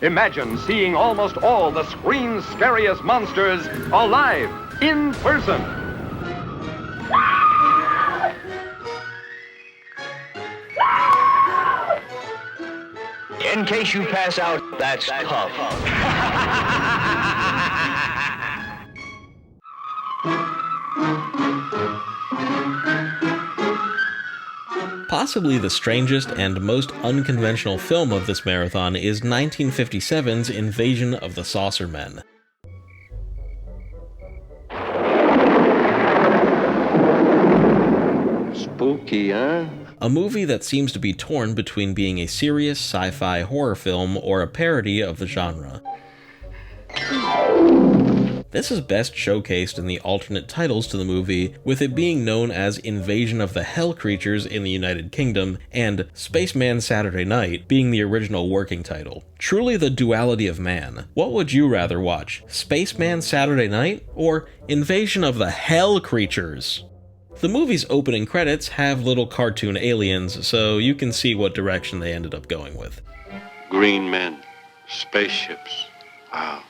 Imagine seeing almost all the screen's scariest monsters alive, in person. In case you pass out, that's tough. Possibly the strangest and most unconventional film of this marathon is 1957's Invasion of the Saucermen. Spooky, huh? A movie that seems to be torn between being a serious sci-fi horror film or a parody of the genre. This is best showcased in the alternate titles to the movie, with it being known as Invasion of the Hell Creatures in the United Kingdom, and Spaceman Saturday Night being the original working title. Truly the duality of man. What would you rather watch, Spaceman Saturday Night or Invasion of the Hell Creatures? The movie's opening credits have little cartoon aliens, so you can see what direction they ended up going with. Green men, spaceships. Wow.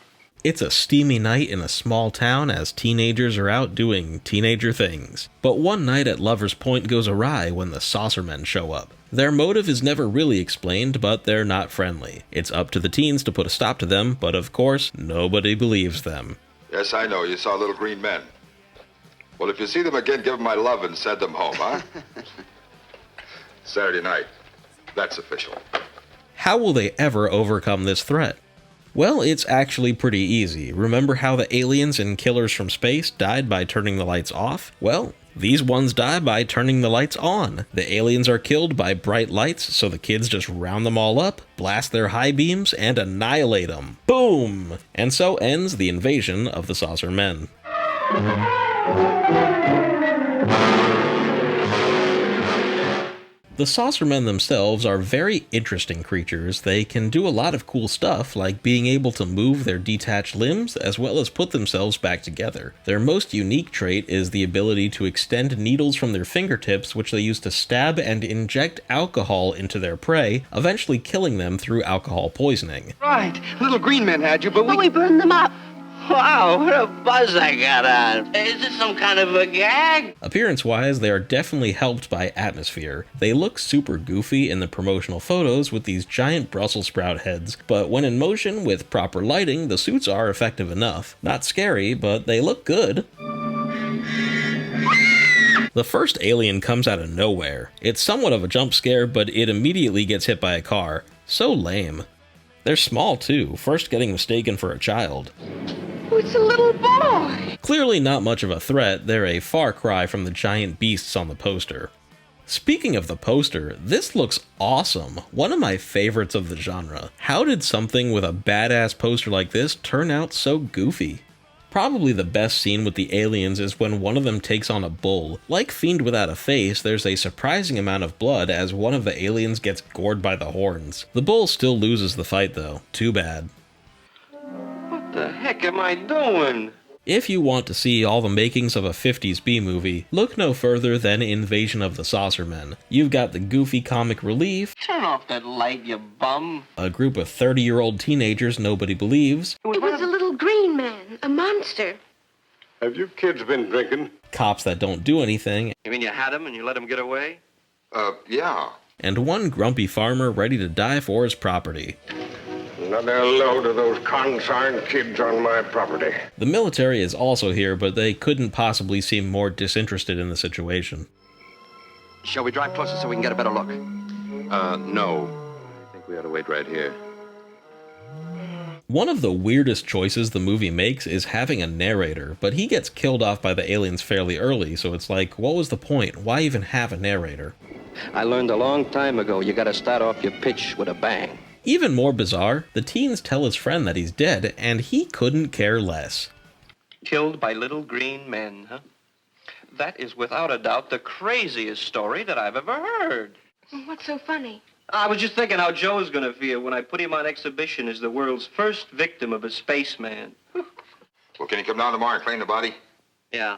It's a steamy night in a small town as teenagers are out doing teenager things. But one night at Lover's Point goes awry when the Saucermen show up. Their motive is never really explained, but they're not friendly. It's up to the teens to put a stop to them, but of course, nobody believes them. Yes, I know. You saw little green men. Well, if you see them again, give them my love and send them home, huh? Saturday night. That's official. How will they ever overcome this threat? Well, it's actually pretty easy. Remember how the aliens and killers from space died by turning the lights off? Well, these ones die by turning the lights on. The aliens are killed by bright lights, so the kids just round them all up, blast their high beams, and annihilate them. Boom! And so ends the invasion of the Saucermen. The Saucermen themselves are very interesting creatures. They can do a lot of cool stuff, like being able to move their detached limbs as well as put themselves back together. Their most unique trait is the ability to extend needles from their fingertips, which they use to stab and inject alcohol into their prey, eventually killing them through alcohol poisoning. Right. Little green men had you, but we burned them up. Wow, what a buzz I got on. Is this some kind of a gag? Appearance-wise, they are definitely helped by atmosphere. They look super goofy in the promotional photos with these giant Brussels sprout heads, but when in motion with proper lighting, the suits are effective enough. Not scary, but they look good. The first alien comes out of nowhere. It's somewhat of a jump scare, but it immediately gets hit by a car. So lame. They're small too, first getting mistaken for a child. Oh, it's a little boy. Clearly not much of a threat, they're a far cry from the giant beasts on the poster. Speaking of the poster, this looks awesome. One of my favorites of the genre. How did something with a badass poster like this turn out so goofy? Probably the best scene with the aliens is when one of them takes on a bull. Like Fiend Without a Face, there's a surprising amount of blood as one of the aliens gets gored by the horns. The bull still loses the fight though. Too bad. What the heck am I doing? If you want to see all the makings of a 50s B-movie, look no further than Invasion of the Saucermen. You've got the goofy comic relief, Turn off that light, you bum. a group of 30-year-old teenagers nobody believes, It was a little green man, a monster. Have you kids been drinking? cops that don't do anything, You mean you had him and you let him get away? Yeah. and one grumpy farmer ready to die for his property. Another load of those consarned kids on my property. The military is also here, but they couldn't possibly seem more disinterested in the situation. shall we drive closer so we can get a better look? No. I think we ought to wait right here. One of the weirdest choices the movie makes is having a narrator, but he gets killed off by the aliens fairly early, so it's like, what was the point? Why even have a narrator? I learned a long time ago you gotta start off your pitch with a bang. Even more bizarre, the teens tell his friend that he's dead, and he couldn't care less. Killed by little green men, huh? That is without a doubt the craziest story that I've ever heard. What's so funny? I was just thinking how Joe's gonna feel when I put him on exhibition as the world's first victim of a spaceman. Well, can you come down tomorrow and clean the body? Yeah,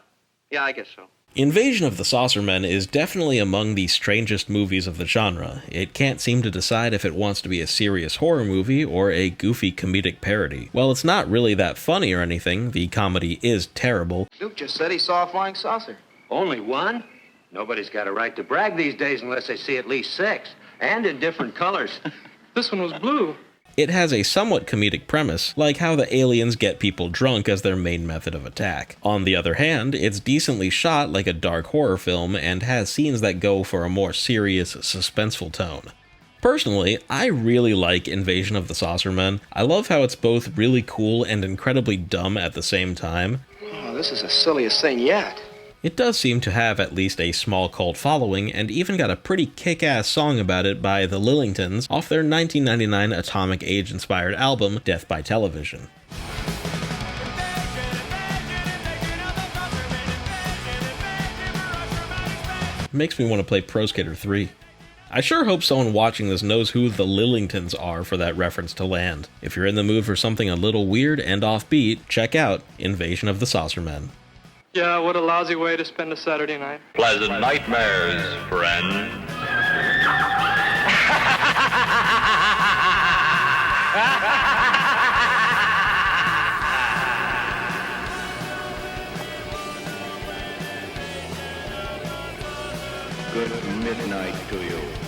I guess so. Invasion of the Saucermen is definitely among the strangest movies of the genre. It can't seem to decide if it wants to be a serious horror movie or a goofy comedic parody. While it's not really that funny or anything, the comedy is terrible. Duke just said he saw a flying saucer. Only one? Nobody's got a right to brag these days unless they see at least 6, and in different colors. This one was blue. It has a somewhat comedic premise, like how the aliens get people drunk as their main method of attack. On the other hand, it's decently shot like a dark horror film and has scenes that go for a more serious, suspenseful tone. Personally, I really like Invasion of the Saucermen. I love how it's both really cool and incredibly dumb at the same time. Oh, this is the silliest thing yet. It does seem to have at least a small cult following, and even got a pretty kick-ass song about it by the Lillingtons off their 1999 Atomic Age-inspired album, Death by Television. Makes me want to play Pro Skater 3. I sure hope someone watching this knows who the Lillingtons are for that reference to land. If you're in the mood for something a little weird and offbeat, check out Invasion of the Saucermen. Yeah, what a lousy way to spend a Saturday night. Pleasant nightmares, friend. Good midnight to you.